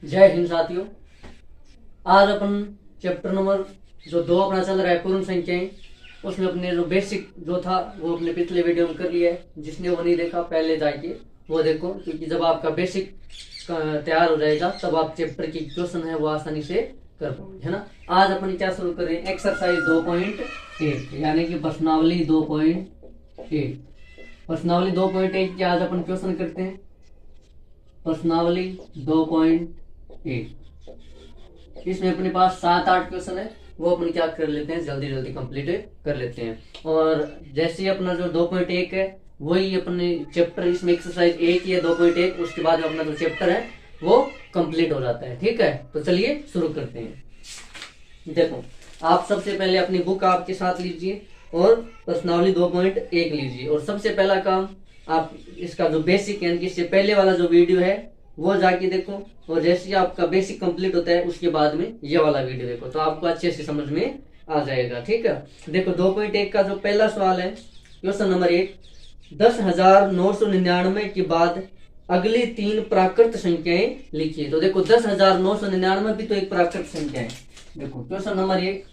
जय हिंद साथियों। आज अपन चैप्टर नंबर जो 2 अपना चल रहा है पूर्ण संख्याएं, उसमें अपने जो बेसिक जो था वो अपने पिछले वीडियो में कर लिया है। जिसने वो नहीं देखा पहले जाके वो देखो, क्योंकि जब आपका बेसिक तैयार हो जाएगा तब आप चैप्टर की क्वेश्चन है वो आसानी से कर पाओगे, है ना। आज अपन क्या शुरू कर रहे हैं, एक्सरसाइज 2.8 यानी कि प्रश्नावली 2.8। प्रश्नावली 2.8 की आज अपन क्वेश्चन करते हैं। प्रश्नावली 2.8 इसमें अपने पास 7-8 क्वेश्चन है, वो अपन क्या कर लेते हैं, जल्दी जल्दी कंप्लीट कर लेते हैं। और जैसे ही अपना जो 2.1 है वही अपने चैप्टर, इसमें एक्सरसाइज 1 ही है 2.1, उसके बाद अपना जो चैप्टर है वो कंप्लीट हो जाता है। ठीक है, तो चलिए शुरू करते हैं। देखो, आप सबसे पहले अपनी बुक आपके साथ लीजिए और प्रश्नावली 2.1 लीजिए। और सबसे पहला काम, आप इसका जो बेसिक है, इससे पहले वाला जो वीडियो है वो जाके देखो, और जैसे ही आपका बेसिक कंप्लीट होता है उसके बाद में ये वाला वीडियो देखो, तो आपको अच्छे से समझ में आ जाएगा। ठीक है, देखो 2.1 का जो पहला सवाल है, क्वेश्चन नंबर 1, 10,999 के बाद अगली 3 प्राकृत संख्याएं लिखिए। तो देखो 10,999 भी तो एक प्राकृत संख्या है। देखो क्वेश्चन नंबर 1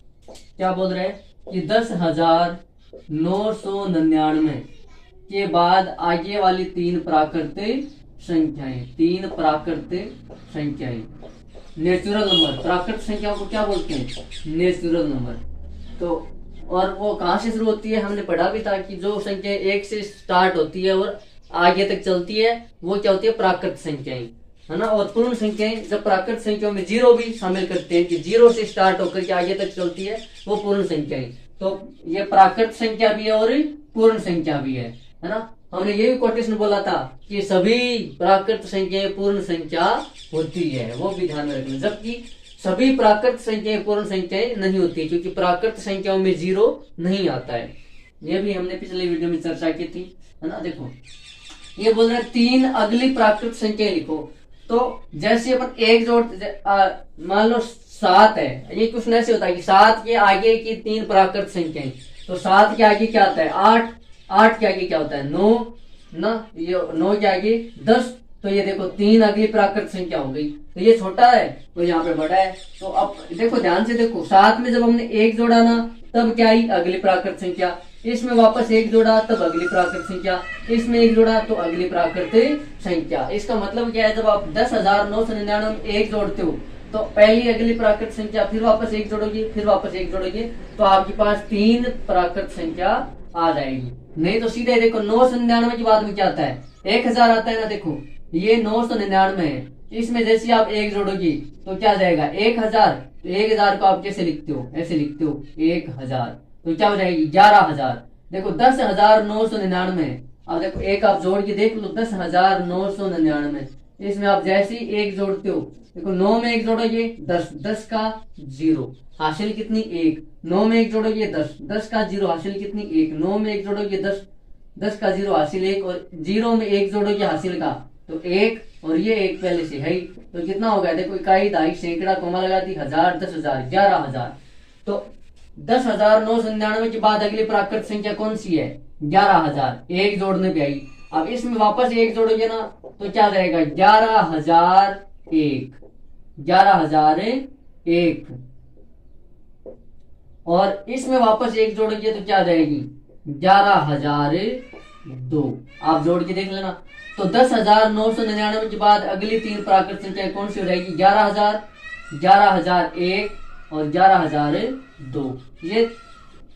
क्या बोल रहे हैं कि 10,999 के बाद आगे वाली 3 प्राकृतिक संख्याएं, 3 प्राकृतिक संख्याएं, नेचुरल नंबर। प्राकृतिक संख्याओं को क्या बोलते हैं, नेचुरल नंबर। तो और वो कहाँ से शुरू होती है, हमने पढ़ा भी था कि जो संख्या 1 से स्टार्ट होती है और आगे तक चलती है वो क्या होती है, प्राकृत संख्याएं, है ना। और पूर्ण संख्याएं, जब प्राकृत संख्याओं में 0 भी शामिल करते हैं कि 0 से स्टार्ट होकर के आगे तक चलती है, वो पूर्ण संख्याएं। तो ये प्राकृत संख्या भी है और पूर्ण संख्या भी है ना। हमने ये भी क्वेश्चन बोला था कि सभी प्राकृत संख्याएं पूर्ण संख्या होती है, वो भी ध्यान में रखना। जबकि सभी प्राकृत संख्याएं पूर्ण संख्याएं नहीं होती, क्योंकि प्राकृत संख्याओं में 0 नहीं आता है। ये भी हमने पिछले वीडियो में चर्चा की थी, है ना। देखो ये बोल रहे हैं 3 अगली प्राकृत संख्याएं लिखो। तो जैसे अपन एक जोड़, मान लो 7 है, ये क्वेश्चन ऐसे होता है कि 7 के आगे की 3 प्राकृत संख्याएं, तो 7 के आगे क्या आता है 8, 8 के आगे क्या होता है 9 ना, ये 9 के आगे 10। तो ये देखो 3 अगली प्राकृत संख्या हो गई। तो ये छोटा है तो यहाँ पे बड़ा है। तो अब देखो ध्यान से देखो, 7 में जब हमने 1 जोड़ा ना, तब क्या आई अगली प्राकृत संख्या। इसमें वापस 1 जोड़ा तब अगली प्राकृत संख्या, इसमें 1 जोड़ा तो अगली प्राकृतिक संख्या। इसका मतलब क्या है, जब आप 10,999 1 जोड़ते हो तो पहली अगली प्राकृत संख्या, फिर वापस 1 जोड़ोगे, फिर वापस 1 जोड़ोगे, तो आपके पास 3 प्राकृत संख्या आ जाएगी। नहीं तो सीधे देखो 999 के बाद में क्या आता है, 1000 आता है ना। देखो ये 999 है, इसमें जैसे आप 1 जोड़ोगी तो क्या जाएगा 1000। तो 1000 को आप कैसे लिखते हो, ऐसे लिखते हो 1000, तो क्या हो जाएगी 11,000। देखो 10,999, अब देखो एक आप जोड़ के देख लो 10,999, इसमें आप जैसे ही 1 जोड़ते हो, देखो 9 में 1 जोड़ोगे 10, 10 का 0 हासिल कितनी 1, 9 में 1 जोड़ोगे 10, 10 का 0 हासिल कितनी 1, 9 में 1 जोड़ोगे 10, 10 का 0 हासिल 1, और 0 में 1 जोड़ोगे हासिल का तो 1, और ये 1 पहले से है, तो कितना हो गया देखो, इकाई, दहाई, सैकड़ा, कोमा लगा दी, 1000, 10,000, 11,000। तो 10,999 के बाद अगली प्राकृत संख्या कौन सी है, 11,000, 1 जोड़ने पे आई। अब इसमें वापस 1 जोड़ोगे ना तो क्या जाएगा 11,001, 11,001, और इसमें वापस 1 जोड़ोगे तो क्या जाएगी 11,002। आप जोड़ के देख लेना। तो 10,999 के बाद अगली 3 प्राकृत संख्या कौन सी हो जाएगी, 11,000, 11,001 और 11,002। ये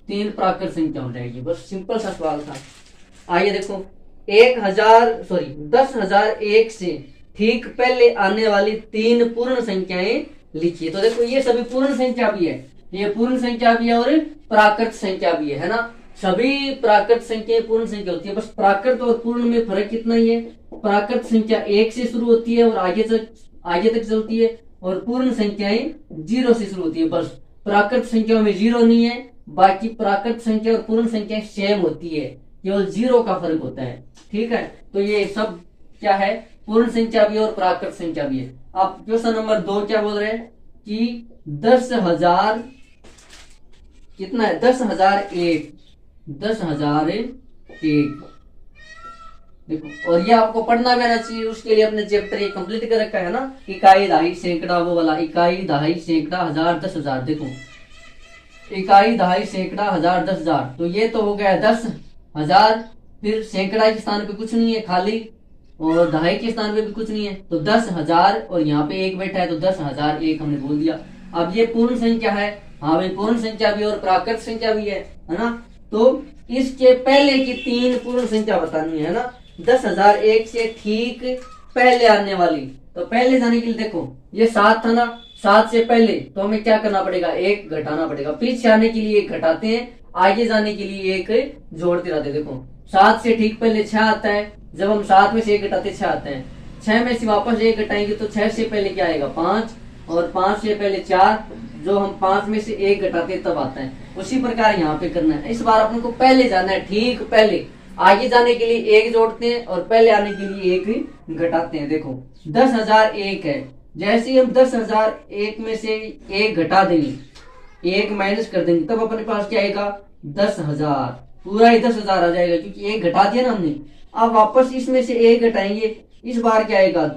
3 प्राकृत संख्या हो जाएगी। बस सिंपल सा सवाल था। आइए देखो 10,001 से ठीक पहले आने वाली 3 पूर्ण संख्याएं लिखिए। तो देखो ये सभी पूर्ण संख्या भी है, ये पूर्ण संख्या भी है और प्राकृत संख्या भी है ना। सभी प्राकृत संख्याएं पूर्ण संख्या होती है, बस प्राकृत और पूर्ण में फर्क कितना ही है। प्राकृत संख्या 1 से शुरू होती है और आगे तक चलती है, और पूर्ण संख्याएं 0 से शुरू होती है। बस प्राकृत संख्याओं में 0 नहीं है, बाकी प्राकृत संख्या और पूर्ण संख्या सेम होती है, केवल 0 का फर्क होता है। ठीक है, तो ये सब क्या है, पूर्ण संख्या भी और प्राकृत संख्या भी है। आप क्वेश्चन नंबर 2 क्या बोल रहे हैं कि 10,000 कितना है, 10,001, 10,001 देखो, और ये आपको पढ़ना भी आना चाहिए, उसके लिए अपने चैप्टर ये कंप्लीट कर रखा है ना, इकाई दहाई सैकड़ा, वो वाला इकाई दहाई सैकड़ा हजार 10,000। देखो, इकाई दहाई सैकड़ा हजार 10,000, तो ये तो हो गया 10,000। फिर सैकड़ा के स्थान पे कुछ नहीं है खाली, और दहाई के स्थान पे भी कुछ नहीं है, तो 10,000, और यहाँ पे एक बैठा है तो 10,001 हमने बोल दिया। अब ये पूर्ण संख्या है, हाँ भाई पूर्ण संख्या भी और प्राकृत संख्या भी है ना। तो इसके पहले की तीन पूर्ण संख्या बतानी है ना, 10,001 से ठीक पहले आने वाली। तो पहले जाने के लिए देखो, ये 7 था ना, 7 से पहले तो हमें क्या करना पड़ेगा, एक घटाना पड़ेगा। पीछे आने के लिए एक घटाते हैं, आगे जाने के लिए एक जोड़ते रहते हैं। देखो, 7 से ठीक पहले 6 आता है, जब हम 7 में से एक घटाते 6 आते हैं, 6 में से वापस एक घटाएंगे तो 6 से पहले क्या आएगा 5, और 5 से पहले 4, जो हम 5 में से एक घटाते तब आता है। उसी प्रकार यहाँ पे करना है। इस बार अपन को पहले जाना है, ठीक पहले। आगे जाने के लिए एक जोड़ते हैं और पहले आने के लिए एक घटाते हैं। देखो, 10,001 है, जैसे ही हम 10,001 में से एक घटा देंगे, एक माइनस कर देंगे, तब अपने पास क्या आएगा 10,000, पूरा ही 10,000 आ जाएगा, क्योंकि एक घटा दिया ना हमने। अब वापस इसमें से एक घटाएंगे, इस बार क्या आएगा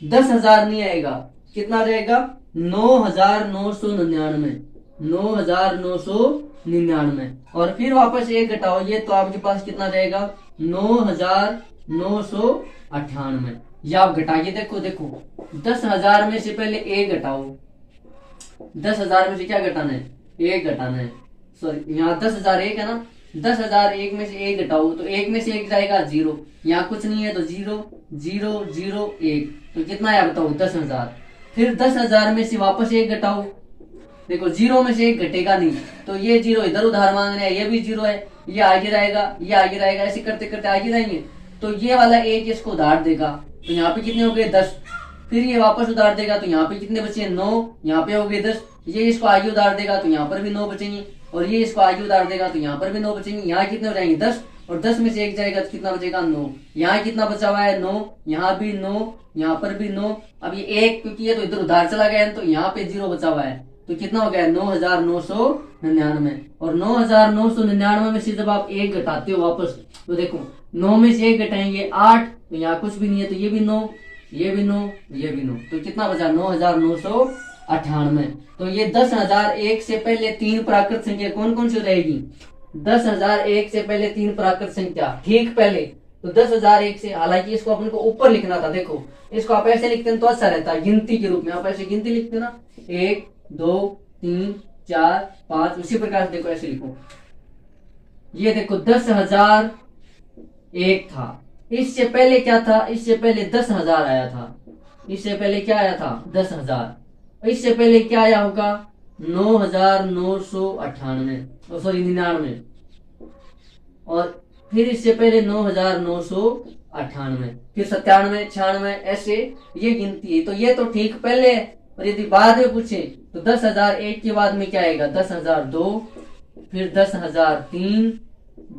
10,000 नहीं आएगा, कितना आ जाएगा 9,999, 9,999। और फिर वापस एक घटाओ, ये तो आपके पास कितना रहेगा 9,998। ये आप घटाइए, देखो देखो 10,000 में से पहले एक घटाओ, 10,000 में से क्या घटाना है, एक घटाना है। सॉरी, यहाँ 10,001 है ना, 10,001 में से एक घटाओ तो एक में से एक जाएगा 0, यहाँ कुछ नहीं है तो 0 0 0 1, तो कितना आया बताओ 10,000। फिर 10,000 में से वापस एक घटाओ, देखो 0 में से एक घटेगा नहीं, तो ये 0 इधर उधार मांग रहे हैं, ये भी 0 है, ये आगे रहेगा, ये आगे रहेगा, ऐसे करते करते आगे जाएंगे, तो ये वाला एक इसको उधार देगा, तो यहाँ पे कितने हो गए 10। फिर ये वापस उधार देगा, तो यहाँ पे कितने बचे 9, यहाँ पे हो गए 10। ये इसको आगे उधार देगा तो यहाँ पर भी 9 बचेंगे, और ये इसको आगे उधार देगा तो यहाँ पर भी 9 बचेंगे। यहाँ कितने हो जाएंगे 10, और 10 में से एक जाएगा तो कितना बचेगा 9। यहाँ कितना बचा हुआ है 9, यहाँ भी 9, यहाँ पर भी 9। अब ये एक, क्योंकि ये तो इधर उधार चला गया है, तो यहाँ पे 0 बचा हुआ है, तो कितना हो गया 9,999। और 9,999 में से जब आप एक घटाते हो वापस, तो देखो 9 में से एक घटाएंगे 8, तो यहाँ कुछ भी नहीं है, तो ये भी 9, ये भी 9, ये भी 9, तो कितना बचा 9,998। तो ये 10,001 से पहले तीन प्राकृत संख्या कौन कौन सी रहेगी, 10,001 से पहले तीन प्राकृत संख्या ठीक पहले, तो 10,001 से, हालांकि इसको अपन को ऊपर लिखना था, देखो इसको आप ऐसे लिखते हैं तो अच्छा रहता है, गिनती के रूप में आप ऐसे गिनती लिखते ना, 1 2 3 4 5, उसी प्रकार से देखो ऐसे लिखो। ये देखो 10,001 था, इससे पहले क्या था, इससे पहले 10,000 आया था, इससे पहले क्या आया था 10,000, इससे पहले क्या आया होगा 9,998, सॉरी 99, और फिर इससे पहले 9,998, फिर 97 96, ऐसे ये गिनती है। तो ये तो ठीक पहले है, और यदि बाद में पूछे तो 10,001 के बाद में क्या आएगा 10,002, फिर 10,003,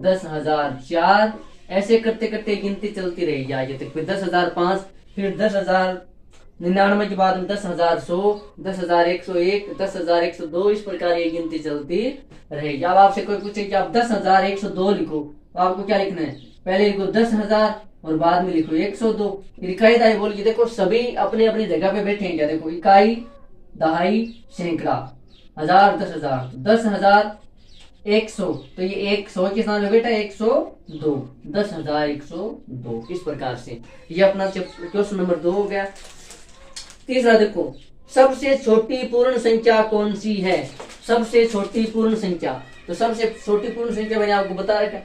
10,004, ऐसे करते करते गिनती चलती रहेगी आगे तक। फिर 10,005, फिर 10,099 के बाद में 10,100, 10,101, 10,102, इस प्रकार ये गिनती चलती रहेगी। अब आपसे कोई पूछे कि आप 10,102 लिखो, तो आपको क्या लिखना है, पहले लिखो 10,000 और बाद में लिखो 102। फिर इकाई दहाई बोलिए, देखो सभी अपने अपनी जगह पे बैठे हैं क्या, देखो इकाई दहाई सैकड़ा, हजार 10,000, 10,100, तो ये 100 के स्थान में बेटा 102, 10,102, इस प्रकार से ये अपना क्वेश्चन नंबर 2 हो गया। तीसरा देखो, सबसे छोटी पूर्ण संख्या कौन सी है, सबसे छोटी पूर्ण संख्या, तो सबसे छोटी पूर्ण संख्या मैंने आपको बता रखा,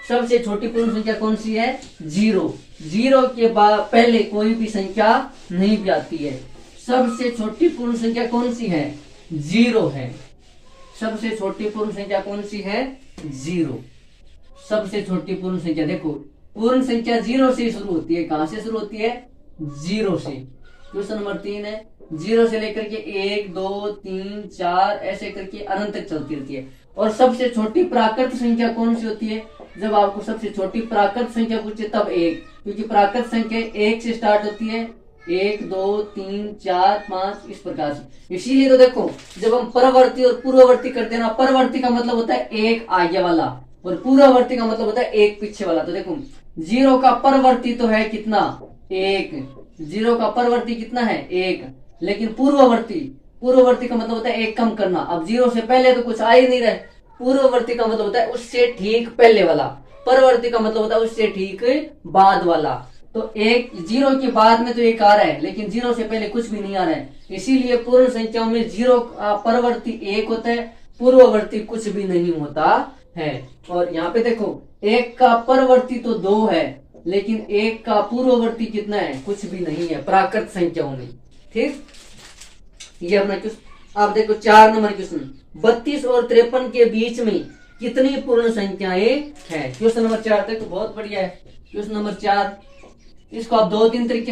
सबसे छोटी पूर्ण संख्या कौन सी है 0, 0 के बाद पहले कोई भी संख्या नहीं भी आती है। सबसे छोटी पूर्ण संख्या कौन सी है 0 है, सबसे छोटी पूर्ण संख्या कौन सी है 0, सबसे छोटी पूर्ण संख्या। देखो पूर्ण संख्या 0 से शुरू होती है, कहां से शुरू होती है 0 से। क्वेश्चन नंबर 3 है, 0 से लेकर के 1 2 3 4 ऐसे करके अनंत तक चलती रहती है। और सबसे छोटी प्राकृत संख्या कौन सी होती है, जब आपको सबसे छोटी प्राकृत संख्या पूछे तब 1, क्योंकि प्राकृत संख्या 1 से स्टार्ट होती है, 1 2 3 4 5, इस प्रकार से। इसीलिए तो देखो जब हम परवर्ती और पूर्ववर्ती करते हैं ना, परवर्ती का मतलब होता है एक आगे वाला और पूर्ववर्ती का मतलब होता है एक पीछे वाला। तो देखो जीरो का परवर्ती तो है कितना, एक। जीरो का परवर्ती कितना है, एक। लेकिन पूर्ववर्ती, पूर्ववर्ती का मतलब होता है एक कम करना। अब जीरो से पहले तो कुछ आ ही नहीं रहा है। पूर्ववर्ती का मतलब होता है उससे ठीक पहले वाला। परवर्ती का मतलब होता है उससे ठीक बाद वाला। तो एक जीरो के बाद में तो एक आ रहा है, लेकिन जीरो से पहले कुछ भी नहीं आ रहा है। इसीलिए पूर्ण संख्याओं में जीरो परवर्ती एक होता है, पूर्ववर्ती कुछ भी नहीं होता है। और यहाँ पे देखो, एक का परवर्ती तो दो है, लेकिन एक का पूर्ववर्ती कितना है, कुछ भी नहीं है प्राकृत संख्याओं में। ठीक, ये अपना क्वेश्चन। आप देखो 4 नंबर क्वेश्चन, 32 और 53 के बीच में कितनी पूर्ण संख्याएं हैं। क्वेश्चन नंबर 4 देखो, बहुत बढ़िया है। क्वेश्चन नंबर 4, इसको आप 2-3 तरीके,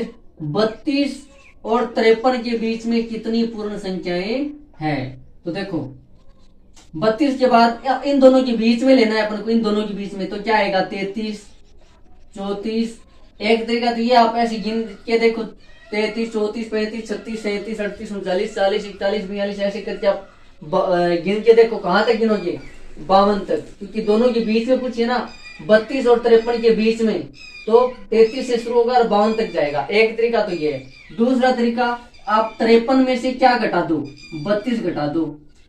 32 और 53 के बीच में कितनी पूर्ण संख्याएं हैं। तो देखो 32 के बाद इन दोनों के बीच में लेना है अपन को, इन दोनों के बीच में तो क्या आएगा, 33, 34। एक तरीका तो ये आप ऐसे गिन के देखो, 33, 34, 35, 36, 37, 38, 39, 40, 41, 42, ऐसे करके आप गिन के देखो कहां तक गिनोगे, 52 तक। क्योंकि दोनों के बीच में पूछिए ना, 32 और 53 के बीच में, तो 33 से शुरू होगा और 52 तक जाएगा। एक तरीका तो ये है। दूसरा तरीका, आप 53 में से क्या घटा दो, 32 घटा दो।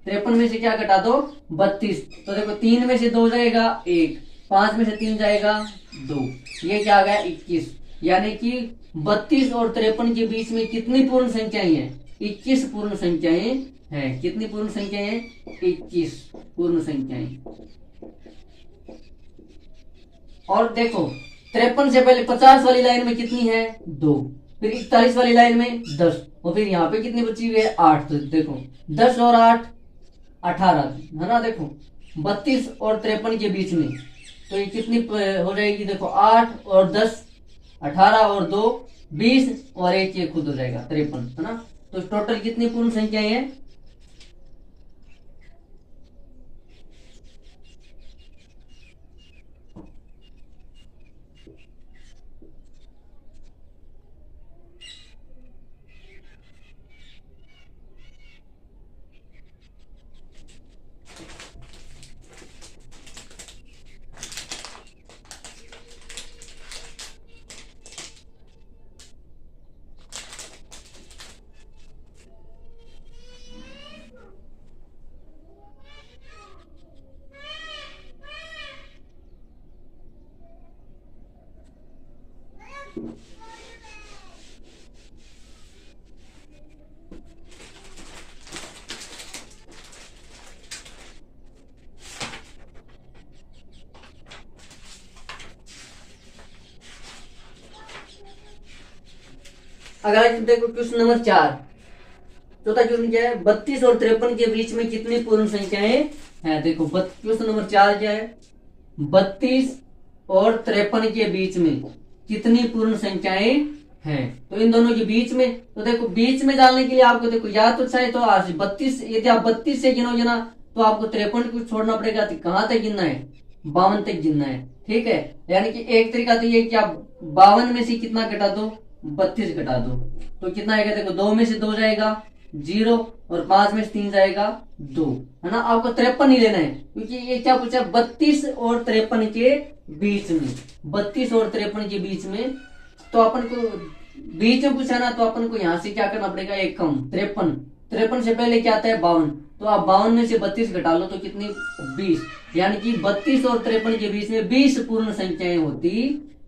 53 में से क्या घटा दो, 32। तो देखो 3 में से 2 जाएगा 1, 5 में से 3 जाएगा 2, ये क्या आ गया 21। यानी कि 32 और 53 के बीच में कितनी पूर्ण संख्याएं हैं, 21 पूर्ण संख्याएं हैं। कितनी पूर्ण संख्याएं हैं, 21 पूर्ण संख्याएं। और देखो 53 से पहले 50 वाली लाइन में कितनी है, 2। फिर 41 वाली लाइन में 10, और फिर यहाँ पे कितनी बची हुई है, 8। तो देखो 10 और 8 18 है ना। देखो 32 और 53 के बीच में तो ये कितनी हो जाएगी, देखो 8 और 10 18 और 2 20 और 1 ये खुद हो जाएगा 53, है ना। तो टोटल कितनी पूर्ण संख्याएं हैं, अगर देखो क्वेश्चन नंबर 4, चौथा क्वेश्चन क्या है, 32 और 53 के बीच में कितनी पूर्ण संख्याएं हैं। देखो क्वेश्चन नंबर 4 क्या है, 32 और 53 के बीच में कितनी पूर्ण संख्याएं हैं। तो इन दोनों के बीच में, तो देखो बीच में डालने के लिए आपको देखो या तो चाहे तो 32, यदि आप 32 से गिनोगे ना तो आपको 53 को छोड़ना पड़ेगा। तो कहां तक गिनना है, 52 तक गिनना है। ठीक है, यानी कि एक तरीका तो ये कि आप 52 में से कितना घटा दो, 32 घटा दो, तो कितना आएगा, देखो 2 में से 2 जाएगा 0 और 5 में से 3 जाएगा 2, है ना। आपको 53 ही लेना है, क्योंकि ये क्या पूछा, 32 और 53 के बीच में, 32 और 53 के बीच में। तो अपन को बीच में पूछा ना, तो अपन को यहाँ से क्या करना पड़ेगा, एक कम, 53 से पहले क्या आता है, 52। तो आप 52 में से 32 घटा लो तो कितनी, 20। यानी कि 32 और 53 के बीच में 20 पूर्ण संख्याएं होती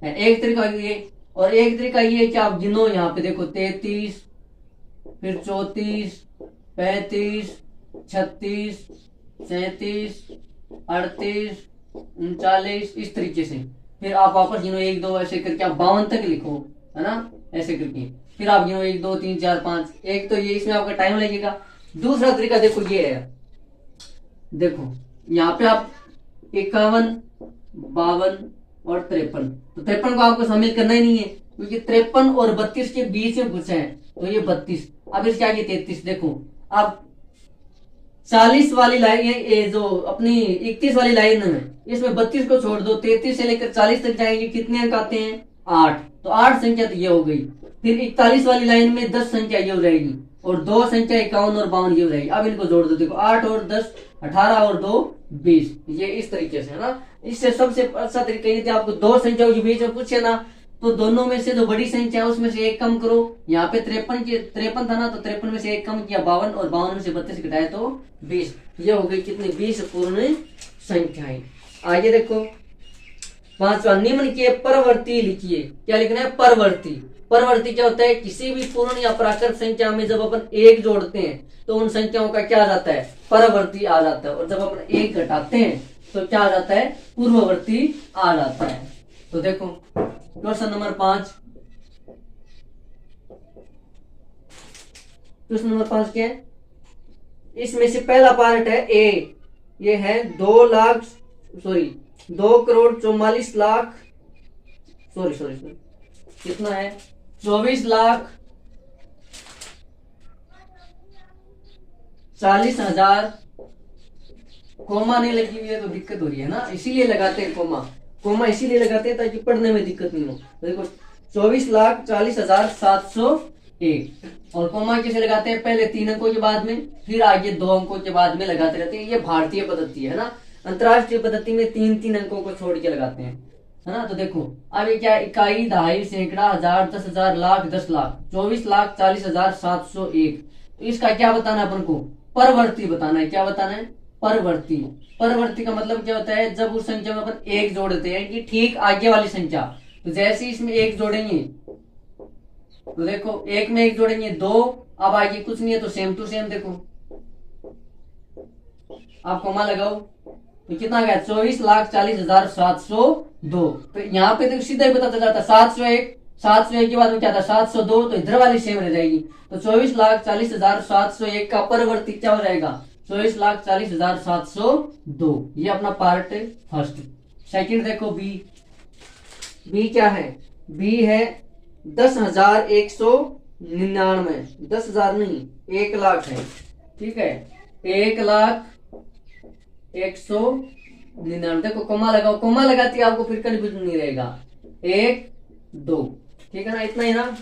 है। एक तरीका ये, और एक तरीका ये कि आप गिनो, यहाँ पे देखो 33, फिर 34, 35, 36, 37, 38, 39, इस तरीके से। फिर आप वापस गिनो 1 2 ऐसे करके आप 52 तक लिखो, है ना, ऐसे करके। फिर आप गिनो 1 2 3 4 5, एक तो ये इसमें आपका टाइम लगेगा। दूसरा तरीका देखो ये है, देखो यहाँ पे आप 51, 52 और 53, तो 53 को आपको शामिल करना ही नहीं है, क्योंकि 53 और 32 के बीच में पूछा है, तो ये 32। अब इसके आगे 33। देखो आप 40 वाली लाइन, ये जो अपनी 31 वाली लाइन है, इसमें 32 को छोड़ दो, 33 से लेकर 40 तक जाएंगे, कितने अंक आते हैं, 8। तो 8 संख्या तो ये हो गई। फिर 41 वाली लाइन में 10 संख्या ये हो जाएगी, और 2 संख्या 51 और 52 ये हो जाएगी। अब इनको जोड़ दो, देखो 8 और 10 18 और 2 20, ये इस तरीके से, है ना। इससे सबसे अच्छा तरीका यदि आपको दो संख्याओं के बीच में पूछे ना, तो दोनों में से जो बड़ी संख्या है उसमें से एक कम करो। यहाँ पे 53 था ना, तो 53 में से एक कम किया 52, और 52 में से 32 घटाए तो 20। ये हो गई कितनी, 20 पूर्ण संख्याएं। आगे देखो पांचवा, निम्न के परवर्ती लिखिए। क्या लिखना है, परवर्ती। परवर्ती क्या होता है, किसी भी पूर्ण या प्राकृत संख्या में जब अपन एक जोड़ते हैं तो उन संख्याओं का क्या आ जाता है, परवर्ती आ जाता है, और जब अपन एक घटाते हैं तो क्या आ जाता है, पूर्ववर्ती आ जाता है। तो देखो क्वेश्चन नंबर 5, क्वेश्चन नंबर 5 क्या है, इसमें से पहला पार्ट है ए, ये है 2,44,00,000, सॉरी कितना है, 24,40,000। कोमा नहीं लगी हुई है तो दिक्कत हो रही है ना, इसीलिए लगाते हैं कोमा इसीलिए लगाते हैं ताकि पढ़ने में दिक्कत नहीं हो। तो देखो 24,40,701, और कोमा कैसे लगाते हैं, पहले 3 अंकों के बाद में, फिर आगे 2 अंकों के बाद में लगाते रहते हैं। ये भारतीय पद्धति है ना, अंतरराष्ट्रीय पद्धति में 3 अंकों को छोड़ के लगाते हैं, है ना। तो देखो अब ये क्या, इकाई, दहाई, सैकड़ा, हजार, 10,000, लाख, 10 लाख, 24,40,701। तो इसका क्या बताना है अपन को, परवर्ती बताना है। क्या बताना है, परवर्ती। परवर्ती का मतलब क्या होता है, जब उस संख्या में अपन एक जोड़ते हैं कि ठीक आगे वाली संख्या, तो जैसे इसमें एक जोड़ेंगे तो देखो एक में एक जोड़ेंगे 2, अब आगे कुछ नहीं है तो सेम टू सेम देखो, आप कोमा लगाओ तो कितना गया, 24,40,702। तो यहाँ पे तो सीधा ही पता चल जाता, 701 के बाद में क्या था, 702, तो इधर वाली सेम रह जाएगी। तो 24,40,701 का परवर्ती क्या हो जाएगा, 24,40,702। ये अपना पार्ट फर्स्ट। सेकंड देखो बी क्या है, बी है 10,199, 10,000 नहीं 1,00,000 है, ठीक है, 1,01,99। देखो कोमा लगाओ, कोमा लगाती है आपको फिर कंफ्यूजन नहीं रहेगा, 1 2, ठीक है ना, इतना ही ना,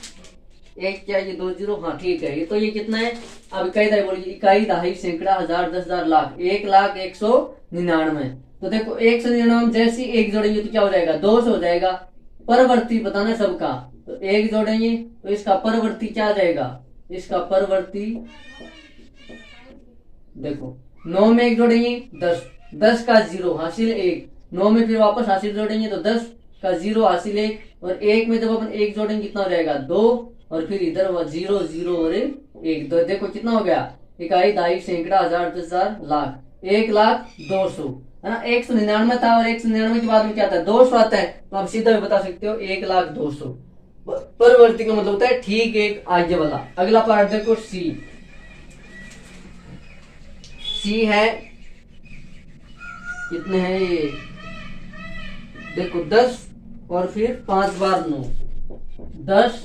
एक क्या ये 2 0, हाँ ठीक है। ये तो ये कितना है, अब इकाई दहाई बोलिए, इकाई, दहाई, सैकड़ा, हजार, 10,000, लाख, 1,01,99। तो देखो 199 जैसे एक जोड़ेंगे तो क्या हो जाएगा, 200 हो जाएगा। परवर्ती बताना सबका, तो एक जोड़ेंगे तो इसका परवर्ती क्या आ जाएगा, इसका परवर्ती देखो 9 में एक जोड़ेंगे 10, 10 का 0 हासिल 1, 9 में फिर वापस हासिल जोड़ेंगे तो 10 का 0 हासिल 1, और 1 में जब अपन एक जोड़ेंगे कितना हो जाएगा 2, और फिर इधर 0 0 और 1, तो देखो कितना हो गया, इकाई, दहाई, सैकड़ा, हजार, 10,000, लाख, 1,02,000, है ना। 199 था और 199 के बाद में क्या आता है, 200 आता है, तो आप सीधा भी बता सकते हो 1,02,000। परवर्ती का मतलब होता है ठीक एक आगे वाला। अगला पार्ट देखो सी है कितने हैं ये, देखो 10 और फिर 5 बार 9, 10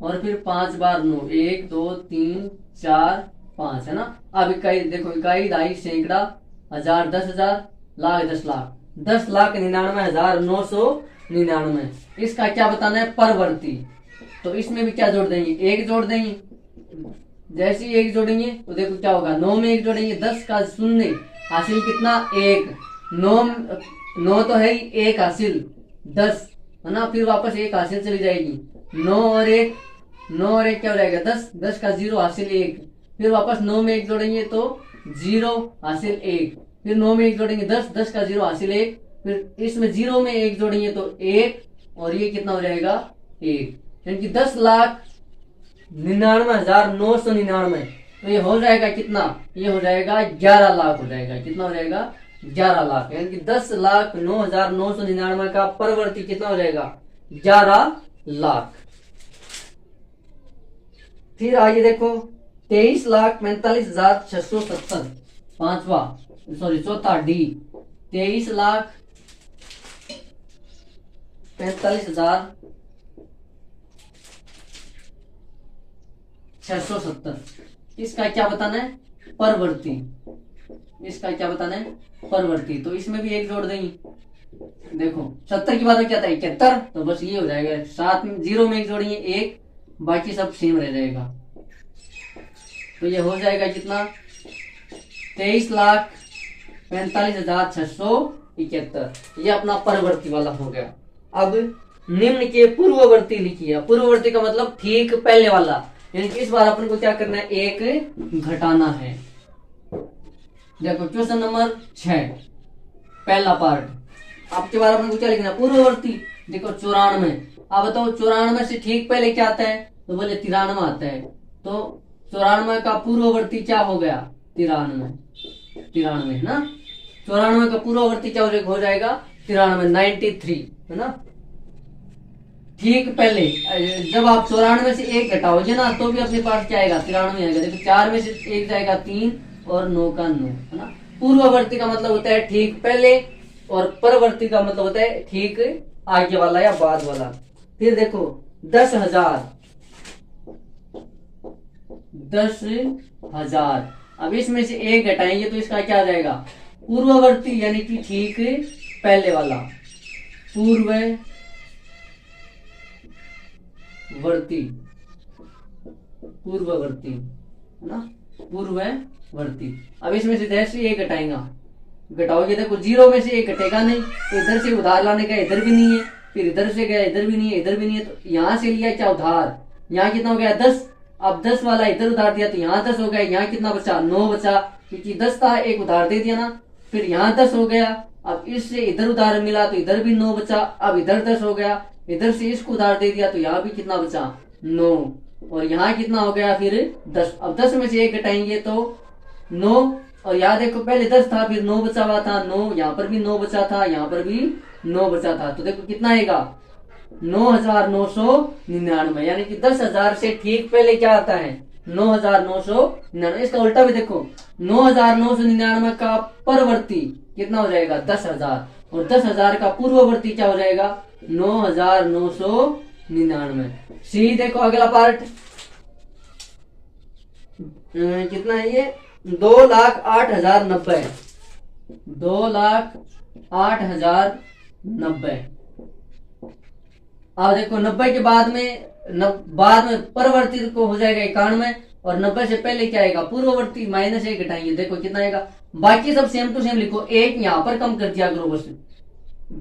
और फिर 5 बार 9, 1 2 3 4 5, है ना। अब इकाई देखो, इकाई, दहाई, सैकड़ा, हजार, 10,000, लाख, 10 लाख, 10,99,999। इसका क्या बताना है, परवर्ती। तो इसमें भी क्या जोड़ देंगे, एक जोड़ देंगे, जैसे ही एक जोड़ेंगे तो देखो क्या होगा, 9 में एक जोड़ेंगे, 10 का 0 हासिल कितना 1, 9 तो है ही, 1 हासिल 10, है ना, फिर वापस 1 हासिल चली जाएगी, 9 और 1 क्या हो जाएगा 10, 10 का 0 हासिल 1, फिर वापस 9 में एक जोड़ेंगे तो 0 हासिल 1, फिर 9 में एक जोड़ेंगे 10, 10 का 0 हासिल 1, फिर इसमें 0 में एक जोड़ेंगे तो 1, और ये कितना हो जाएगा 1, यानी कि 10,99,999। तो ये हो जाएगा कितना, ये हो जाएगा 11 लाख हो जाएगा, कितना हो जाएगा 11 लाख, यानी कि 10,09,999 का परवर्ती कितना हो जाएगा 11 लाख। फिर आगे देखो 23,45,670, चौथा डी, 23,45,670। इसका क्या बताना है, परवर्ती। इसका क्या बताना है, परवर्ती। तो इसमें भी एक जोड़ देंगे, देखो 70 के बाद में क्या था 71, तो बस ये हो जाएगा, 7 में 0 में एक जोड़ेंगे 1, बाकी सब सेम रह जाएगा। तो ये हो जाएगा कितना, 23,45,670, 71। ये अपना परवर्ती वाला हो गया। अब निम्न के पूर्ववर्ती लिखिए। पूर्ववर्ती का मतलब ठीक पहले वाला, यानी कि इस बार अपन को क्या करना है, एक घटाना है। देखो क्वेश्चन नंबर 6 पहला पार्ट। आपके बार अपन को क्या लिखना है, पूर्ववर्ती। देखो 94। आप बताओ 94 से ठीक पहले क्या आता है, तो बोले 93 आता है। तो 94 का पूर्ववर्ती क्या हो गया, 93 है ना। 94 का पूर्ववर्ती क्या हो जाएगा, 93, 93 है ना। ठीक पहले जब आप 94 से एक घटाओगे ना, तो भी अपने पास क्या आएगा, 93 आएगा। देखो 4 में से एक जाएगा 3 और 9 का 9 है ना। पूर्ववर्ती का मतलब होता है ठीक पहले, और परवर्ती का मतलब होता है ठीक आगे वाला या बाद वाला। फिर देखो 10,000, 10,000। अब इसमें से एक घटाएंगे तो इसका क्या आ जाएगा, पूर्ववर्ती, यानी कि ठीक पहले वाला, पूर्ववर्ती है ना, पूर्ववर्ती। अब इसमें से 10 से एक घटाएगा, घटाओगे देखो 0 में से एक घटेगा नहीं, तो इधर से उधार लाने का, इधर भी नहीं है, फिर इधर से गया, इधर भी नहीं है, इधर भी नहीं है, तो यहाँ से लिया क्या उधार, यहाँ कितना हो गया 10। अब 10 वाला इधर उधार दिया तो यहाँ 10 हो गया, यहाँ कितना बचा, 9 बचा, क्योंकि 10 था, एक उधार दे दिया ना। फिर यहाँ 10 हो गया, अब इससे इधर उधार मिला तो इधर भी 9 बचा, अब इधर 10 हो गया, इधर से इसको उधार दे दिया तो यहाँ भी कितना बचा, 9, और यहाँ कितना हो गया फिर 10। अब 10 में से एक घटाएंगे तो 9, और यहाँ देखो पहले 10 था, फिर 9 बचा हुआ था, 9 यहाँ पर भी 9 बचा था, यहाँ पर भी 9 बचा था, तो देखो कितना आएगा, 9,999, यानी कि 10,000 से ठीक पहले क्या आता है, 9,999। इसका उल्टा भी देखो, 9,999 का परवर्ती कितना हो जाएगा, 10,000, और 10,000 का पूर्ववर्ती क्या हो जाएगा, 9,999। सी देखो अगला पार्ट कितना है, ये 2,08,090, 2,08,090। अब देखो 90 के बाद में परवर्ती को हो जाएगा 91, और 90 से पहले क्या आएगा, पूर्ववर्ती, माइनस 1 घटाएंगे, देखो कितना आएगा। बाकी सब सेम टू सेम लिखो, एक यहाँ पर कम कर दिया करो बस।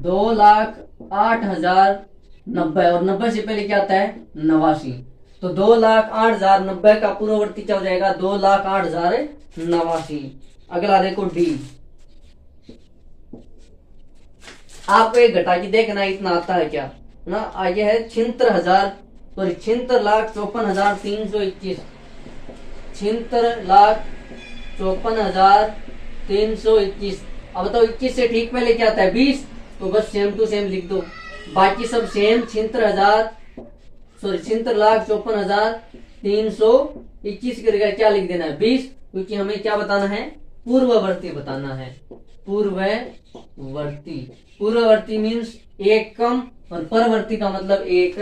2,08,090, और 90 से पहले क्या आता है, 89, तो 2,08,090 का पूर्ववर्ती क्या हो जाएगा, 2,08,089। अगला देखो डी। आपको एक घटा के देखना इतना आता है क्या ना। आगे है 76,54,54,321, 76,54,321। अब बताओ 21 से ठीक पहले क्या आता है, 20, तो बस सेम टू सेम लिख दो। बाकी सब सेम, 76,54,321 की जगह क्या लिख देना है, 20, क्योंकि हमें क्या बताना है, पूर्ववर्ती बताना है। पूर्ववर्ती मीन्स एक कम, और परवर्ती का मतलब एक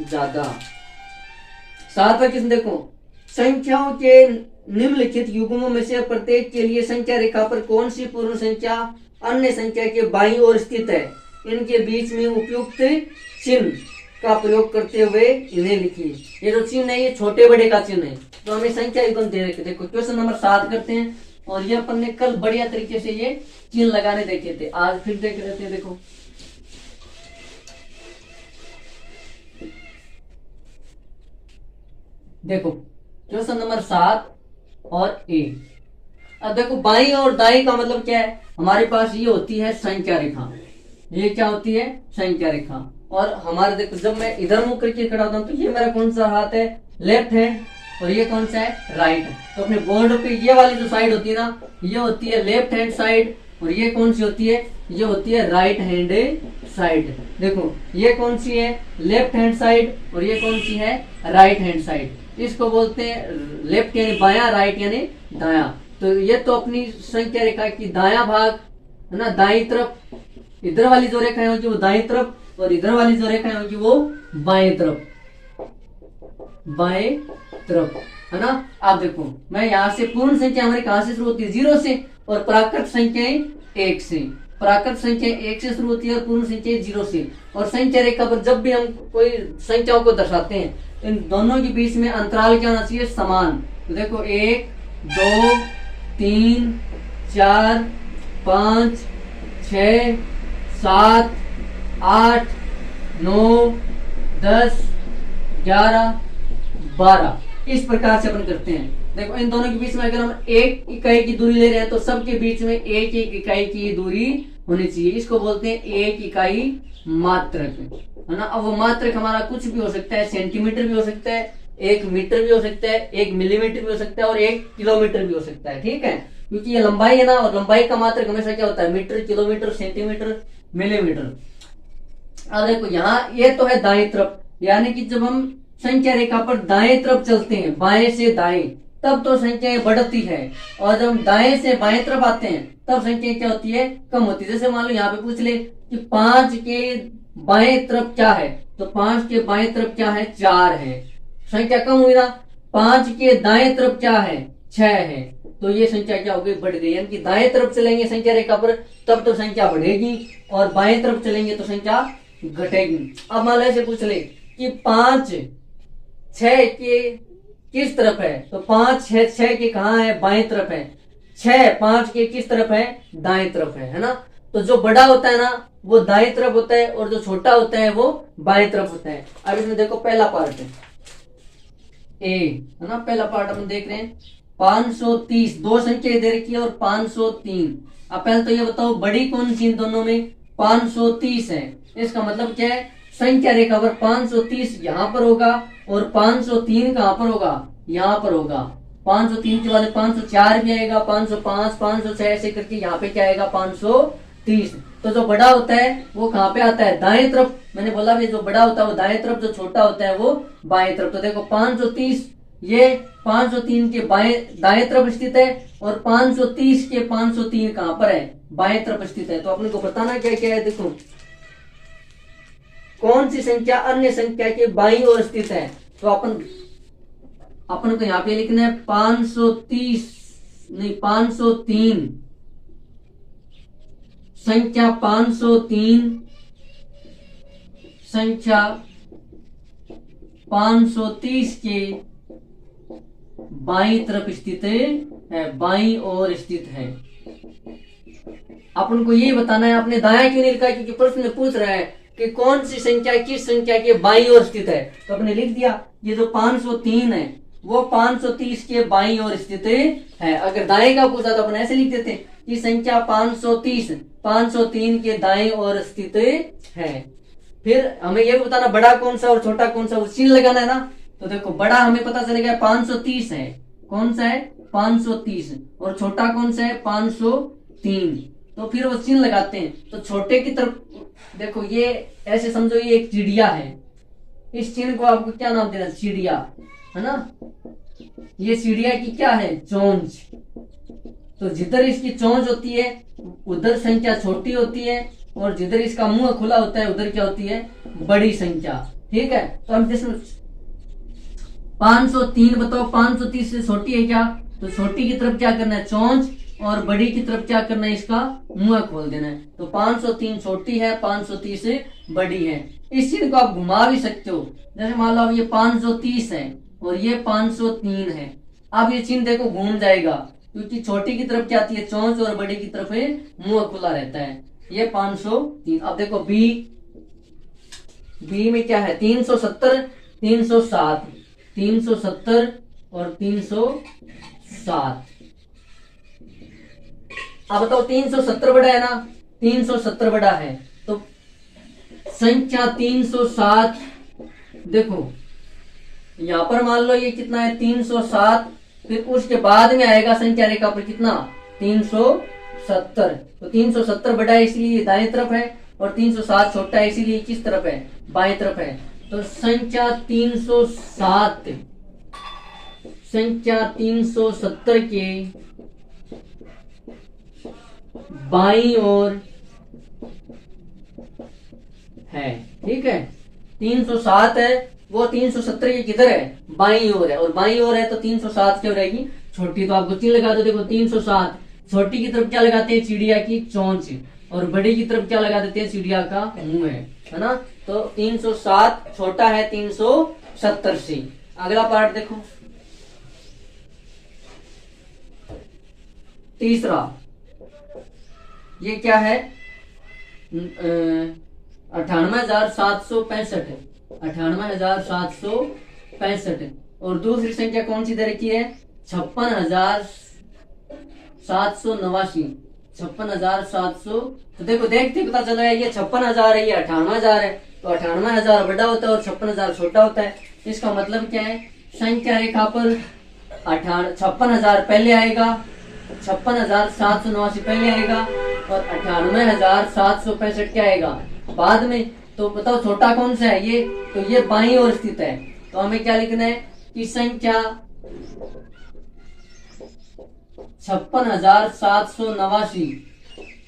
ज्यादा। साथ में देखो, संख्याओं के निम्नलिखित युग्मों में से प्रत्येक के लिए संख्या रेखा पर कौन सी पूर्ण संख्या अन्य संख्या के बाईं ओर स्थित है, इनके बीच में उपयुक्त चिन्ह का प्रयोग करते हुए इन्हें लिखिए। ये जो चिन्ह है ये छोटे बड़े का चिन्ह है, तो हमें संख्या युग्म दे रखे। देखो क्वेश्चन नंबर 7 करते हैं, और ये अपन ने कल बढ़िया तरीके से ये चिन्ह लगाने देखे थे, आज फिर देख लेते हैं। देखो देखो क्वेश्चन नंबर 7 और ए। अब देखो बाई और दाई का मतलब क्या है, हमारे पास ये होती है संख्या रेखा, ये क्या होती है, संख्या रेखा। और हमारे देखो जब मैं इधर मुंह करके खड़ा होता हूँ तो ये मेरा कौन सा हाथ है, लेफ्ट हैंड, और ये कौन सा है, राइट है। तो अपने बोर्ड पे ये वाली जो साइड होती है ना, ये होती है लेफ्ट हैंड साइड, और ये कौन सी होती है, ये होती है राइट हैंड साइड। देखो ये कौन सी है, लेफ्ट हैंड साइड, और ये कौन सी है, राइट हैंड साइड। इसको बोलते हैं लेफ्ट यानी बायां, राइट यानी दायां। तो ये तो अपनी संख्या रेखा की दायां भाग है ना, दाईं तरफ इधर वाली जो रेखाएं होगी वो दाईं तरफ, और इधर वाली जो रेखाएं होगी वो बाएं तरफ, बाएं तरफ है ना। आप देखो मैं यहाँ से पूर्ण संख्या हमारी कहां से शुरू होती है, 0 से, और प्राकृत संख्याएं 1 से। प्राकृत संख्या 1 से शुरू होती है और पूर्ण संख्या 0 से। और संख्या रेखा पर जब भी हम कोई संख्याओं को दर्शाते हैं, इन दोनों के बीच में अंतराल क्या होना चाहिए, समान। तो देखो 1, 2, 3, 4, 5, 6, 7, 8, 9, 10, 11, 12 इस प्रकार से अपन करते हैं। देखो इन दोनों के बीच में अगर हम 1 इकाई की दूरी ले रहे हैं तो सबके बीच में 1 इकाई की दूरी होनी चाहिए। इसको बोलते हैं 1 इकाई मात्रक, है ना। अब वो मात्रक हमारा कुछ भी हो सकता है, सेंटीमीटर भी हो सकता है, 1 मीटर भी हो सकता है, 1 मिलीमीटर भी हो सकता है और 1 किलोमीटर भी हो सकता है, ठीक है। क्योंकि ये लंबाई है ना, और लंबाई का मात्रक हमेशा क्या होता है, मीटर, किलोमीटर, सेंटीमीटर, मिलीमीटर। अब देखो यहाँ ये तो है दाएं तरफ, यानी कि जब हम संख्या रेखा पर दाएं तरफ चलते हैं, बाएं से दाएं, तब तो संख्याएं बढ़ती है, और जब हम दाएं से बाएं तरफ आते हैं तब संख्या क्या होती है, कम होती है। जैसे मान लो यहाँ पे पूछ ले कि 5 के बाएं तरफ क्या है, तो 5 के बाएं तरफ क्या है, 4 है, संख्या कम हुई ना। 5 के दाएं तरफ क्या है, 6 है, तो ये संख्या क्या हो गई, बढ़ गई। यानी कि दाएं तरफ चलेंगे संख्या रेखा पर तब तो संख्या बढ़ेगी, और बाएं तरफ चलेंगे तो संख्या घटेगी। अब मान लो ऐसे पूछ ले कि 5 6 के किस तरफ है, तो 5 6 के कहाँ है, बाएं तरफ है। 6 5 के किस तरफ है, दाएं तरफ है ना। तो जो बड़ा होता है ना वो दाएं तरफ होता है, और जो छोटा होता है वो बाएं तरफ होता है। अब इसमें देखो पहला पार्ट है ए, है ना, पहला पार्ट हम देख रहे हैं 530, दो संख्या दे रखी है और 503। अब पहले तो ये बताओ बड़ी कौन सी इन दोनों में, 530 है। इसका मतलब क्या है, संख्या रेखा पर 530 यहाँ पर होगा और 503 कहाँ पर होगा, यहाँ पर होगा। 503 के बाद 504 भी आएगा, 505, 506 ऐसे करके यहाँ पे क्या आएगा, 530। तो जो बड़ा होता है वो कहाँ पे आता है, दाएं तरफ। मैंने बोला भी जो बड़ा होता है वो दाएं तरफ, जो छोटा होता है वो बाएं तरफ। तो देखो 530 ये 503 के दाएं तरफ स्थित है, और 530 के 503 कहाँ पर है, बाएं तरफ स्थित है। तो अपने को बताना क्या क्या है, देखो कौन सी संख्या अन्य संख्या के बाईं ओर स्थित है। तो अपन को यहाँ पे लिखना है 530 नहीं 503, संख्या 503 संख्या 530 के बाईं तरफ स्थित है, बाईं ओर स्थित है। अपन को ये बताना है, आपने दाया क्यों नहीं लिखा, क्योंकि प्रश्न में पूछ रहा है कि कौन सी संख्या किस संख्या के बाईं ओर स्थित है। तो अपने लिख दिया ये जो 503 है वो 530 के बाईं ओर स्थित है। अगर दाएं का पूछा तो अपन ऐसे लिख देते कि संख्या 530 503 के दाएं ओर स्थित है। फिर हमें यह बताना बड़ा कौन सा और छोटा कौन सा, चिन्ह लगाना है ना। तो देखो बड़ा हमें पता चलेगा 530 है, कौन सा है 530, और छोटा कौन सा है 503। तो फिर वो चिन्ह लगाते हैं। तो छोटे की तरफ देखो ये ऐसे समझो ये एक चिड़िया है, इस चिन्ह को आपको क्या नाम देना, चिड़िया, है ना। ये चिड़िया की क्या है, चोंच। तो जिधर इसकी चोंच होती है उधर संख्या छोटी होती है, और जिधर इसका मुंह खुला होता है उधर क्या होती है, बड़ी संख्या, ठीक है। तो हम जिसमें 503 बताओ 530 से छोटी है क्या, तो छोटी की तरफ क्या करना है, चोंच, और बड़ी की तरफ क्या करना है, इसका मुंह खोल देना है। तो 503 छोटी है, 530 बड़ी है। इस चीज को आप घुमा भी सकते हो, जैसे मान लो अब ये 530 है और ये 503 है। अब ये चिन्ह देखो घूम जाएगा, क्योंकि छोटी की तरफ क्या आती है, चोंच, और बड़ी की तरफ मुंह खुला रहता है। ये 503। अब देखो बी में क्या है, 370 307 370 और 307। अब बताओ 370 बड़ा है ना, 370 बड़ा है, तो संख्या 307 देखो यहां पर मान लो ये कितना है 307, फिर उसके बाद में आएगा संख्या रेखा पर कितना 370। तो 370 बड़ा है इसलिए दाएं तरफ है, और 307 छोटा है इसीलिए किस तरफ है, बाएं तरफ है। तो संख्या 307 संख्या 370 के बाईं ओर है, ठीक है। 307 है वो 370 के किधर है, बाईं ओर है, और बाईं ओर है तो 307 क्या रहेगी, छोटी। तो आपको चिन्ह लगा दो, देखो 307 छोटी की तरफ क्या लगाते हैं, चिड़िया की चोंच, और बड़ी की तरफ क्या लगा देते हैं, चिड़िया का मुंह है ना। तो 307 छोटा है 370 से। अगला पार्ट देखो, तीसरा, ये क्या है 98,765 है, 98,765 है। और दूसरी संख्या कौन सी दे रखी है? 56,789, 56,700। तो देखो देखते पता चल रहा है ये 56,000 है, ये 98,000 है। तो 98,000 बड़ा होता है और 56,000 छोटा होता है। इसका मतलब क्या है? संख्या रेखा पर 56,000 पहले आएगा, 56,789 पहले आएगा और 98,765 क्या आएगा बाद में। तो बताओ छोटा कौन सा है? ये तो ये बाईं ओर स्थित है। तो हमें क्या लिखना है कि संख्या 56,789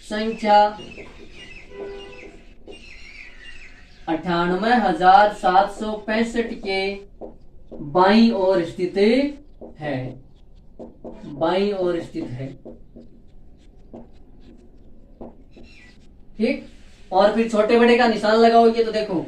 संख्या 98,765 के बाईं ओर स्थित है, बाईं ओर स्थित है। ठीक। और फिर छोटे बड़े का निशान लगाओगे तो देखो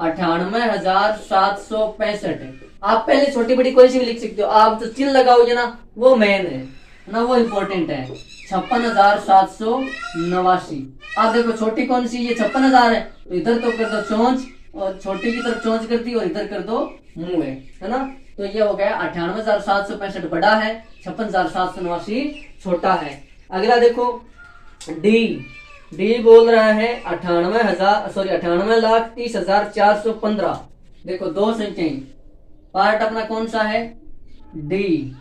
98,765 है। आप पहले छोटी बड़ी कोई सी भी लिख सकते हो, आप जो चिन्ह लगाओगे ना वो मेन है ना, वो इम्पोर्टेंट है। 56,789। आप देखो छोटी कौन सी? ये 56,000 है, तो इधर तो कर दो चोंच और छोटी की तरफ चोंच कर दी और इधर कर दो मुंह है ना। तो ये हो गया 98,765 बड़ा है, 56,789 छोटा है। अगला देखो डी बोल रहा है 98,30,415। देखो दो संख्याएं, पार्ट अपना कौन सा है? डी।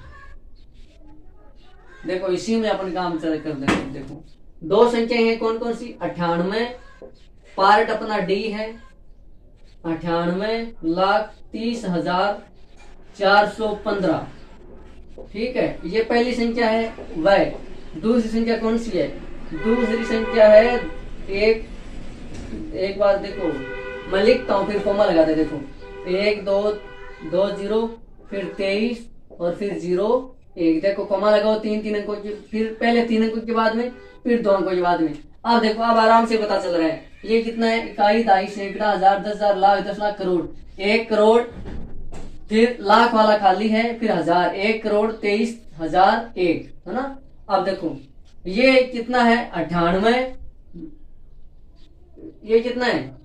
देखो इसी में अपन काम कर देंगे। देखो दो संख्याएं हैं कौन कौन सी? 98, पार्ट अपना डी है, 98,30,415। ठीक है, ये पहली संख्या है। वह दूसरी संख्या कौन सी है? दूसरी संख्या है एक बार देखो मैं लिखता हूं फिर कोमा लगा दे। देखो 1 2 2 0 फिर 23 और फिर 0 1। देखो कोमा लगाओ 3 अंकों की, फिर पहले 3 अंकों के बाद में फिर 2 अंकों के बाद में। अब देखो अब आराम से पता चल रहा है ये कितना है? इकाई, दहाई, सैकड़ा, हजार, 10,000, लाख, 10 लाख, करोड़। 1 करोड़, फिर लाख वाला खाली है, फिर हजार। 1 करोड़ 23,001 है ना। अब देखो ये कितना है? 98। ये कितना है?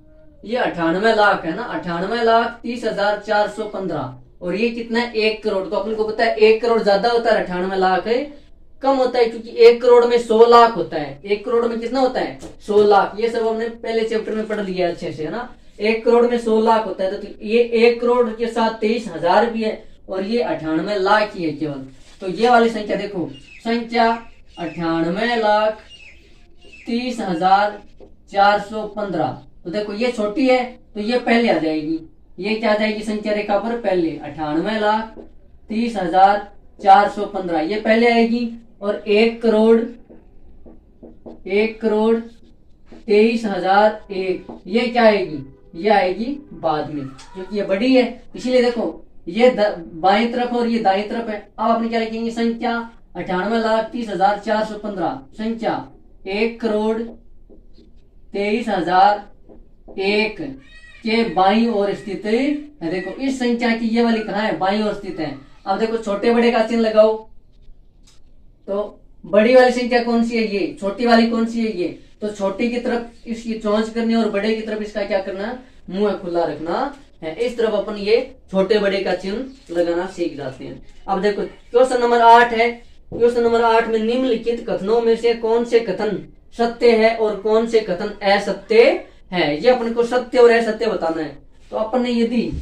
ये 98 लाख है ना, 98,30,415। और ये कितना है? 1 करोड़। तो अपन को पता है 1 करोड़ ज्यादा होता है, 98 लाख है कम होता है, क्योंकि 1 करोड़ में 100 लाख होता है। 1 करोड़ में कितना होता है? 100 लाख। ये सब हमने पहले चैप्टर में पढ़ लिया अच्छे से है ना। 1 करोड़ में 100 लाख होता है। तो ये 1 करोड़ के साथ 23,000 भी है और ये 98 लाख ही है केवल। तो ये वाली संख्या देखो, संख्या 98,30,415। तो देखो ये छोटी है तो ये पहले आ जाएगी। ये क्या आ जाएगी संख्या रेखा पर? पहले 98,30,415 ये पहले आएगी। और 1 करोड़ 23,001 ये क्या आएगी? ये आएगी बाद में, क्योंकि ये बड़ी है इसीलिए। देखो ये बाएं तरफ और ये दाएं तरफ है। अब आपने क्या लिखेंगे? संख्या 98,30,415 संख्या 1 करोड़ 23,001 के बाईं ओर स्थित है। देखो इस संख्या की ये वाली कहाँ है? बाईं ओर स्थित है। अब देखो छोटे बड़े का चिन्ह लगाओ तो बड़ी वाली संख्या कौन सी है? ये। छोटी वाली कौन सी है? ये। तो छोटी की तरफ इसकी चोंच करनी और बड़े की तरफ इसका क्या करना? मुंह खुला रखना है। इस तरफ अपन ये छोटे बड़े का चिन्ह लगाना सीख जाते हैं। अब देखो क्वेश्चन नंबर 8 है। क्वेश्चन नंबर 8 में निम्नलिखित कथनों में से कौन से कथन सत्य है और कौन से कथन असत्य है? ये अपन को सत्य और असत्य बताना है। तो अपन ने यदि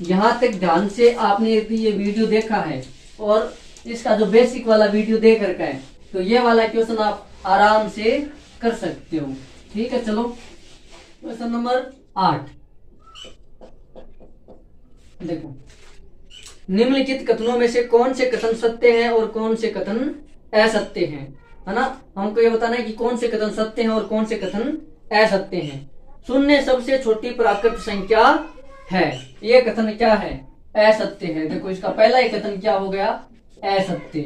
यहाँ तक ध्यान से आपने यदि ये वीडियो देखा है और इसका जो बेसिक वाला वीडियो देख रखा है तो ये वाला क्वेश्चन आप आराम से कर सकते हो। ठीक है, चलो क्वेश्चन नंबर 8 देखो, निम्नलिखित कथनों में से कौन से कथन सत्य हैं और कौन से कथन असत्य हैं, है ना। हमको ये बताना है कि कौन से कथन सत्य हैं और कौन से कथन असत्य हैं। शून्य सबसे छोटी प्राकृत संख्या है, ये कथन क्या है? असत्य है। देखो इसका पहला ही कथन क्या हो गया? असत्य।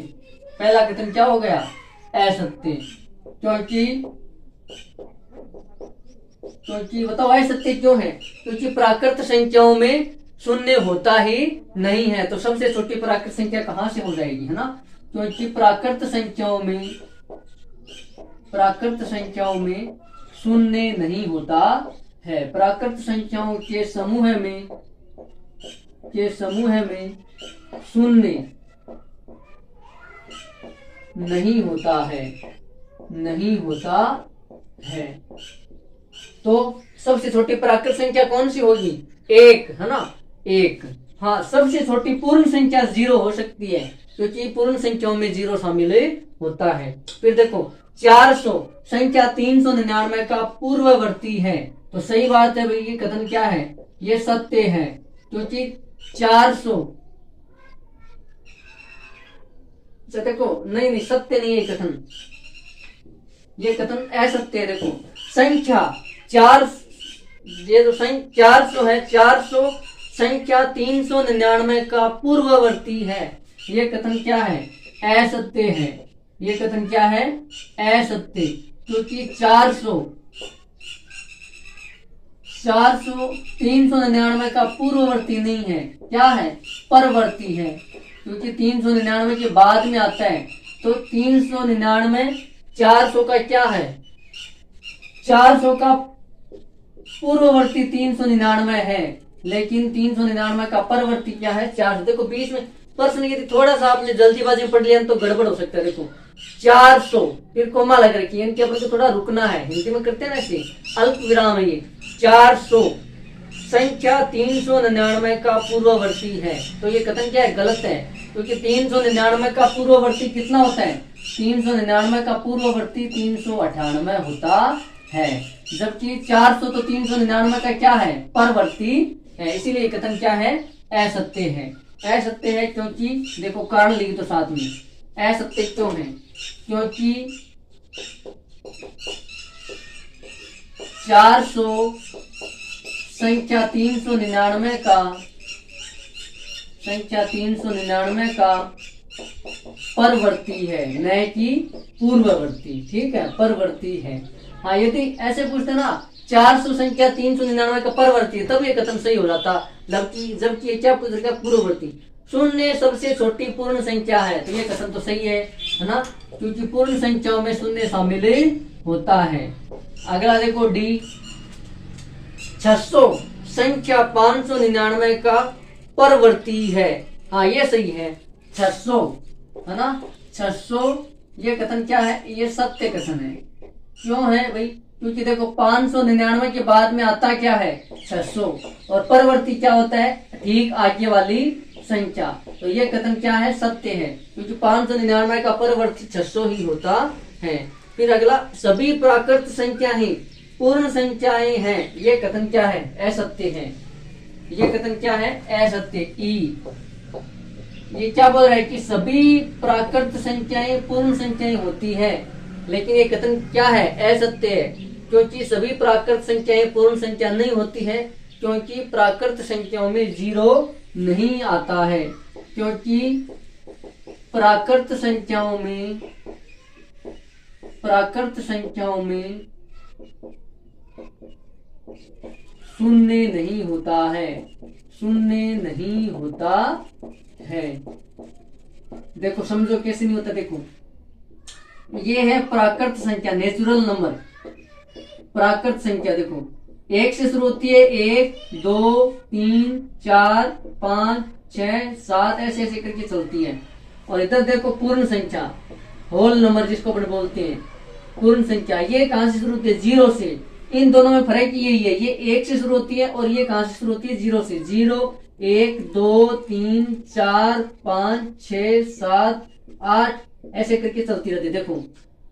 पहला कथन क्या हो गया? असत्य। क्योंकि बताओ असत्य क्यों है? क्योंकि प्राकृत संख्याओं में शून्य होता ही नहीं है। तो सबसे छोटी प्राकृत संख्या कहां से हो जाएगी, है ना। क्योंकि प्राकृत संख्याओं में शून्य नहीं होता है। प्राकृत संख्याओं के समूह में शून्य नहीं होता है। तो सबसे छोटी प्राकृत संख्या कौन सी होगी? एक, है ना, एक। हाँ, सबसे छोटी पूर्ण संख्या 0 हो सकती है, क्योंकि पूर्ण संख्याओं में 0 शामिल होता है। फिर देखो 400 संख्या 399 का पूर्ववर्ती है। तो सही बात है भाई, ये कथन क्या है? ये सत्य है, क्योंकि 400 देखो, नहीं सत्य नहीं है कथन, ये कथन असत्य है। देखो संख्या 4, ये जो 400 है, 400 संख्या 399 का पूर्ववर्ती है। ये कथन क्या है? असत्य है। ये कथन क्या है? असत्य, क्योंकि 400 399 का पूर्ववर्ती नहीं है, क्या है? परवर्ती है, क्योंकि 399 के बाद में आता है। तो 399 400 का क्या है? 400 का पूर्ववर्ती 399 है, लेकिन 399 का परवर्ती क्या है? 400। देखो बीच में प्रश्न यदि थोड़ा सा आपने जल्दीबाजी में पढ़ लिया तो गड़बड़ हो सकता है। देखो 400 फिर कोमा लग रखी है, इनके अपन को थोड़ा रुकना है। हिंदी में करते हैं ना ऐसे, अल्प विराम है ये। 400 संख्या 399 का पूर्ववर्ती है। तो ये कथन क्या है? गलत है, क्योंकि 399 का पूर्ववर्ती कितना होता है? 399 का पूर्ववर्ती 398 होता है, जबकि 400 तो 399 का क्या है? परवर्ती है। इसीलिए कथन क्या है? असत्य है। असत्य है क्योंकि देखो कारण लिख दो साथ में। असत्य क्यों है? क्योंकि 400 संख्या 399 का परवर्ती है, न कि पूर्ववर्ती। ठीक है, परवर्ती है। हाँ, यदि ऐसे पूछते ना 400 संख्या 399 का परवर्ती है, तब ये कथन सही हो जाता। जबकि क्या पूछ रखा? पूर्ववर्ती। शून्य सबसे छोटी पूर्ण संख्या है, तो ये कथन तो सही है ना, क्योंकि पूर्ण संख्याओं में शून्य शामिल होता है। अगला देखो डी, 600 संख्या 599 का परवर्ती है। हाँ, ये सही है, 600 है ना, 600। ये कथन क्या है? ये सत्य कथन है। क्यों है भाई? क्योंकि देखो 599 के बाद में आता क्या है? 600, और परवर्ती क्या होता है? ठीक आगे वाली संख्या। तो ये कथन क्या है? सत्य है, क्योंकि 599 का परवर्ती 600 ही होता है। फिर अगला, सभी प्राकृत संख्याएं पूर्ण संख्याएं हैं। ये कथन क्या है? असत्य है। ये कथन क्या है? असत्य। ई, ये क्या बोल रहा है कि सभी प्राकृत संख्याएं पूर्ण संख्याएं होती है, लेकिन ये कथन क्या है? असत्य है, क्योंकि सभी प्राकृत संख्याएं पूर्ण संख्या नहीं होती है, क्योंकि प्राकृत संख्याओं में 0 नहीं आता है। क्योंकि प्राकृत संख्याओं में शून्य नहीं होता है। देखो समझो कैसे नहीं होता। देखो ये है प्राकृत संख्या, नेचुरल नंबर, प्राकृत संख्या। देखो 1 से शुरू होती है, 1 2 3 4 5 6 7 ऐसे ऐसे करके चलती है। और इधर देखो पूर्ण संख्या, होल नंबर जिसको अपन बोलते हैं, पूर्ण संख्या। ये कहां से शुरू होती है? 0 से। इन दोनों में फर्क यही है, ये 1 से शुरू होती है और ये कहां से शुरू होती है? 0 से। 0 1 2 3 4 5 6 7 8 ऐसे करके चलती रहती है। देखो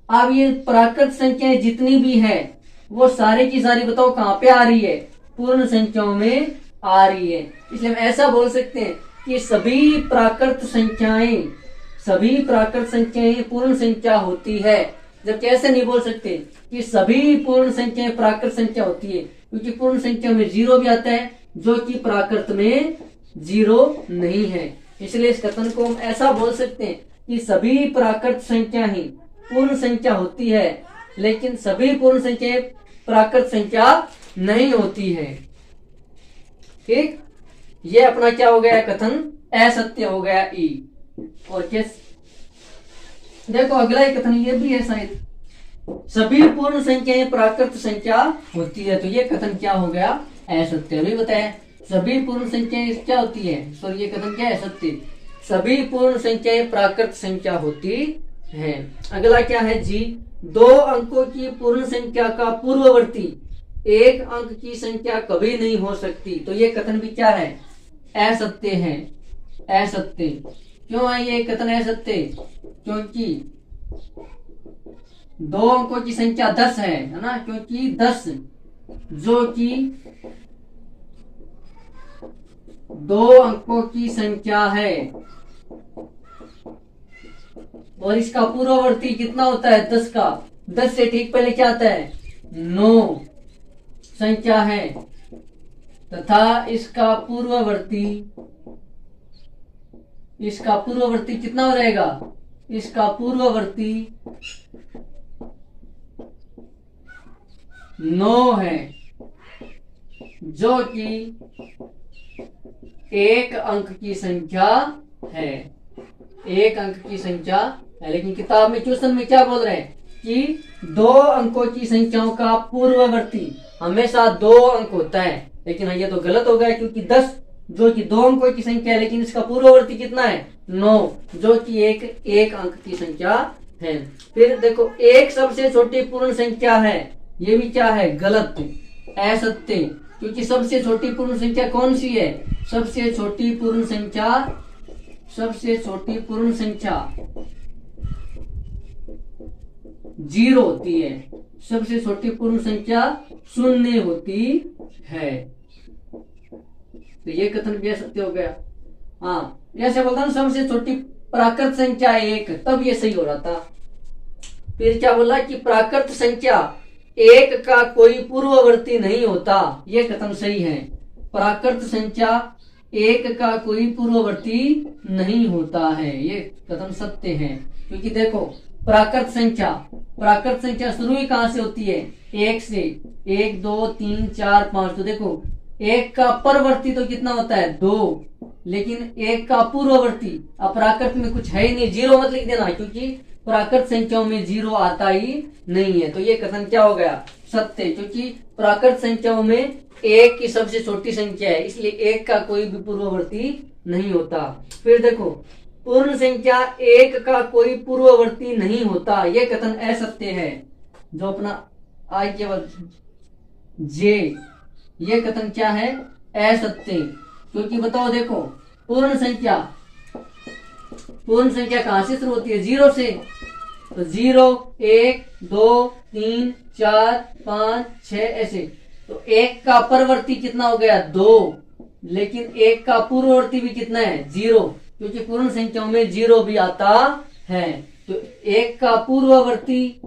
अब ये प्राकृत संख्याएं जितनी भी है वो सारी की सारी बताओ कहां पे आ रही है? पूर्ण संख्याओं में आ रही है। इसलिए हम ऐसा बोल सकते हैं कि सभी प्राकृत संख्याएं पूर्ण संख्या होती है। जबकि ऐसे नहीं बोल सकते कि सभी पूर्ण संख्याएं प्राकृत संख्या होती है, क्योंकि पूर्ण संख्या में 0 भी आता है, जो कि प्राकृत में 0 नहीं है। इसलिए इस कथन को हम ऐसा बोल सकते हैं कि सभी प्राकृत संख्या ही पूर्ण संख्या होती है, लेकिन सभी पूर्ण संख्याएं प्राकृत संख्या नहीं होती है। ठीक, ये अपना क्या हो गया? कथन असत्य हो गया, ई। और देखो अगला ही कथन ये भी है शायद, सभी पूर्ण संख्याएं प्राकृत संख्या होती है। तो ये कथन क्या हो गया? असत्य। अभी बताया सभी पूर्ण संख्याएं क्या होती है, सॉरी ये कथन क्या है? सत्य। सभी पूर्ण संख्याएं प्राकृत संख्या होती है। अगला क्या है जी? दो अंकों की पूर्ण संख्या का पूर्ववर्ती एक अंक की संख्या कभी नहीं हो सकती। तो ये कथन भी क्या है? असत्य है। असत्य। क्यों है ये कथन असत्य? क्योंकि दो अंकों की संख्या 10 है ना, क्योंकि 10 जो कि दो अंकों की संख्या है और इसका पूर्ववर्ती कितना होता है? 10 का। 10 से ठीक पहले क्या आता है? 9 संख्या है तथा इसका पूर्ववर्ती कितना हो जाएगा? इसका पूर्ववर्ती 9 है जो कि एक अंक की संख्या है। एक अंक की संख्या है, लेकिन किताब में क्वेश्चन में क्या बोल रहे हैं कि दो अंकों की संख्याओं का पूर्ववर्ती हमेशा 2 अंक होता है। लेकिन ये तो गलत हो गया, क्योंकि 10 जो कि 2 अंकों की संख्या है, लेकिन इसका पूर्ववर्ती कितना है? 9 जो कि एक अंक की संख्या है। फिर देखो एक सबसे छोटी पूर्ण संख्या है, ये भी क्या है? गलत, असत्य। क्योंकि सबसे छोटी पूर्ण संख्या कौन सी है? सबसे छोटी पूर्ण संख्या 0 होती है। सबसे छोटी पूर्ण संख्या 0 होती है। तो ये कथन भी सत्य हो गया। हाँ, जैसे बोलता हूँ सबसे छोटी प्राकृत संख्या 1, तब ये सही हो रहा था। फिर क्या बोला कि प्राकृत संख्या 1 का कोई पूर्ववर्ती नहीं होता। ये कथन सही है। प्राकृत संख्या 1 का कोई पूर्ववर्ती नहीं होता है, ये कथन सत्य है। क्योंकि देखो प्राकृत संख्या शुरू ही कहां से होती है? 1 से। 1 2 3 4 5। तो देखो 1 का परवर्ती तो कितना होता है? 2, लेकिन 1 का पूर्ववर्ती प्राकृत में कुछ है ही नहीं। 0 मत लिख देना, क्योंकि प्राकृत संख्याओं में 0 आता ही नहीं है। तो ये कथन क्या हो गया? सत्य। क्योंकि प्राकृत संख्याओं में 1 की सबसे छोटी संख्या है, इसलिए 1 का कोई भी पूर्ववर्ती नहीं होता। फिर देखो पूर्ण संख्या 1 का कोई पूर्ववर्ती नहीं होता, ये कथन असत्य है। जो अपना आई के बाद जे, ये कथन क्या है? असत्य। क्योंकि बताओ देखो पूर्ण संख्या कहां से शुरू होती है? 0 से। तो 0 1 2 3 4 5 6 ऐसे। तो 1 का परवर्ती कितना हो गया? 2, लेकिन 1 का पूर्ववर्ती भी कितना है? 0, क्योंकि पूर्ण संख्याओं में 0 भी आता है। तो 1 का पूर्ववर्ती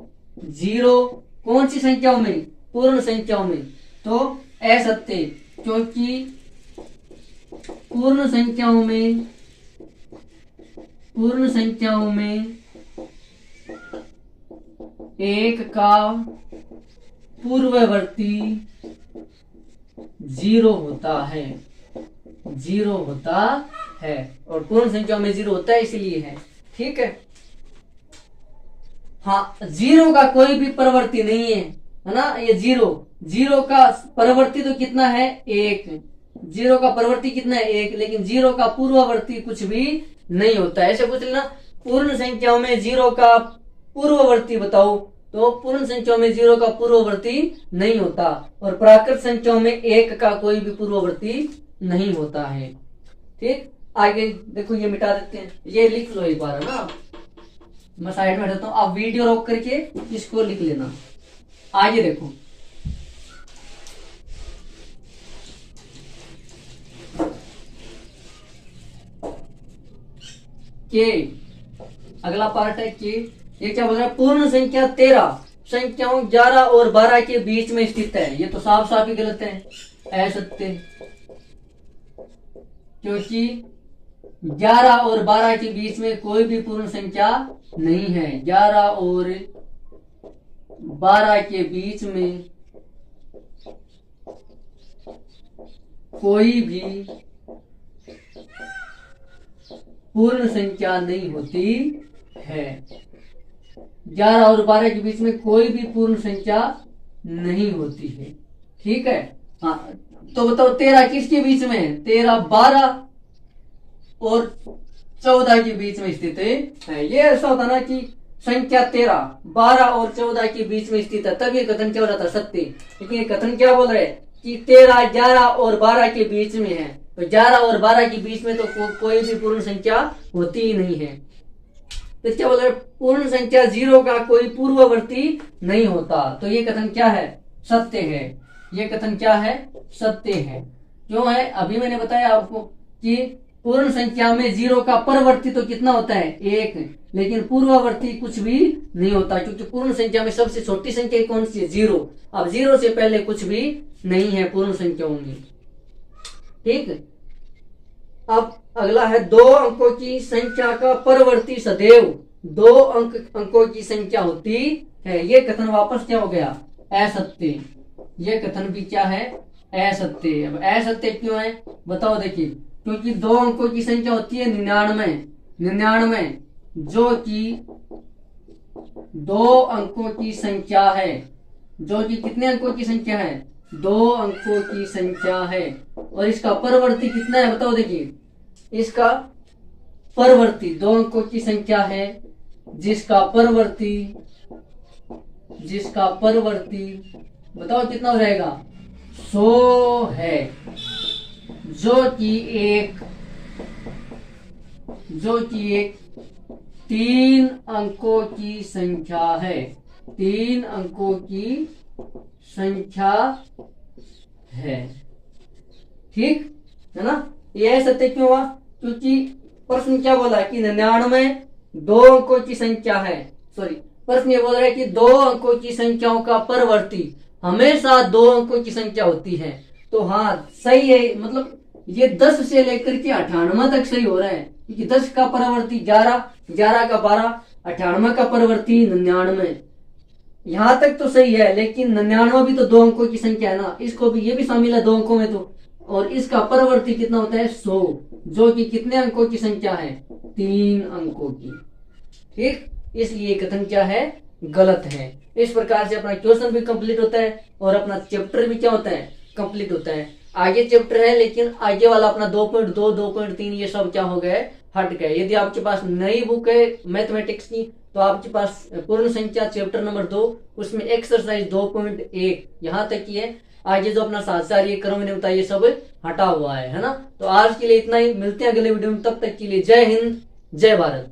0 कौन सी संख्याओं में? पूर्ण संख्याओं में। तो असत्य। क्योंकि पूर्ण संख्याओं में 1 का पूर्ववर्ती 0 होता है। 0 होता है और पूर्ण संख्याओं में 0 होता है, इसलिए है। ठीक है। हाँ, 0 का कोई भी परवर्ती नहीं है ना। ये 0 का परवर्ती तो कितना है? 1। 0 का परवर्ती कितना है? 1, लेकिन 0 का पूर्ववर्ती कुछ भी नहीं होता है। ऐसे पूछ लेना पूर्ण संख्याओं में 0 का पूर्ववर्ती बताओ, तो पूर्ण संख्याओं में 0 का पूर्ववर्ती नहीं होता। और प्राकृत संख्याओं में 1 का कोई भी पूर्ववर्ती नहीं होता है। ठीक, आगे देखो ये मिटा देते हैं। ये लिख लो एक बार, है ना। मैं साइड में हटाता हूँ, आप वीडियो रोक करके इसको लिख लेना। आगे देखो के, अगला पार्ट है के। ये क्या बोल रहा है? पूर्ण संख्या 13 संख्याओं 11 और 12 के बीच में स्थित है। ये तो साफ साफ ही गलत है, असत्य। क्योंकि 11 और 12 के बीच में कोई भी पूर्ण संख्या नहीं है। 11 और 12 के बीच में कोई भी पूर्ण संख्या नहीं होती है। 11 और 12 के बीच में कोई भी पूर्ण संख्या नहीं होती है। ठीक है। हाँ, तो बताओ 13 किसके बीच में है? 13 12 और 14 के बीच में स्थित है। ये ऐसा होता ना कि संख्या 13 12 और 14 के बीच में स्थित है, तब ये कथन क्या हो जाता? सत्य। लेकिन ये कथन क्या बोल रहे हैं कि 13 11 और 12 के बीच में है, तो 11 और 12 के बीच में तो कोई भी पूर्ण संख्या होती ही नहीं है। तो क्या बोल रहे? पूर्ण संख्या 0 का कोई पूर्ववर्ती नहीं होता। तो ये कथन क्या है? सत्य है। ये कथन क्या है? सत्य है। क्यों है? अभी मैंने बताया आपको कि पूर्ण संख्या में 0 का परवर्ती तो कितना होता है? 1, लेकिन पूर्ववर्ती कुछ भी नहीं होता, क्योंकि पूर्ण संख्या में सबसे छोटी संख्या कौन सी है? 0। अब 0 से पहले कुछ भी नहीं है पूर्ण संख्याओं में। ठीक। अब अगला है 2 अंकों की संख्या का परवर्ती सदैव 2 अंकों की संख्या होती है। ये कथन वापस क्या हो गया? असत्य। ये कथन भी क्या है? असत्य। अब असत्य क्यों है? बताओ। देखिए, क्योंकि 2 अंकों की संख्या होती है 99, जो कि 2 अंकों की संख्या है, जो कि कितने अंकों की संख्या है? 2 अंकों की संख्या है। और इसका परवर्ती कितना है? बताओ। देखिए, इसका परवर्ती 2 अंकों की संख्या है, जिसका परवर्ती बताओ कितना हो जाएगा? 100 है, जो कि एक 3 अंकों की संख्या है। 3 अंकों की संख्या है। ठीक है ना? यह सत्य क्यों हुआ? क्योंकि प्रश्न क्या बोला कि 99 2 अंकों की संख्या है। सॉरी, प्रश्न ये बोल रहा है कि 2 अंकों की संख्याओं का परवर्ती हमेशा 2 अंकों की संख्या होती है। तो हाँ, सही है। मतलब ये 10 से लेकर के 98 तक सही हो रहा है, क्योंकि 10 का परवर्ती 11, 11 का 12, 98 का परवर्ती 99। यहां तक तो सही है, लेकिन 99 भी तो 2 अंकों की संख्या है ना, इसको भी, ये भी शामिल है 2 अंकों में तो। और इसका परवर्ती कितना होता है? 100, जो कि कितने अंकों की संख्या है? 3 अंकों की। ठीक। इसलिए कथन क्या है? गलत है। इस प्रकार से अपना क्वेश्चन भी कंप्लीट होता है और अपना चैप्टर भी क्या होता है? कंप्लीट होता है। आगे चैप्टर है, लेकिन आगे वाला अपना 2.2 2.3 ये सब क्या हो गए? हट गए। यदि आपके पास नई बुक है मैथमेटिक्स की, तो आपके पास पूर्ण संख्या चैप्टर नंबर 2, उसमें एक्सरसाइज 2.1 यहाँ तक की है। आगे जो अपना साक्षात्कार क्रम मैंने बताया, ये सब हटा हुआ है ना। तो आज के लिए इतना ही। मिलते हैं अगले वीडियो में। तब तक के लिए जय हिंद, जय भारत।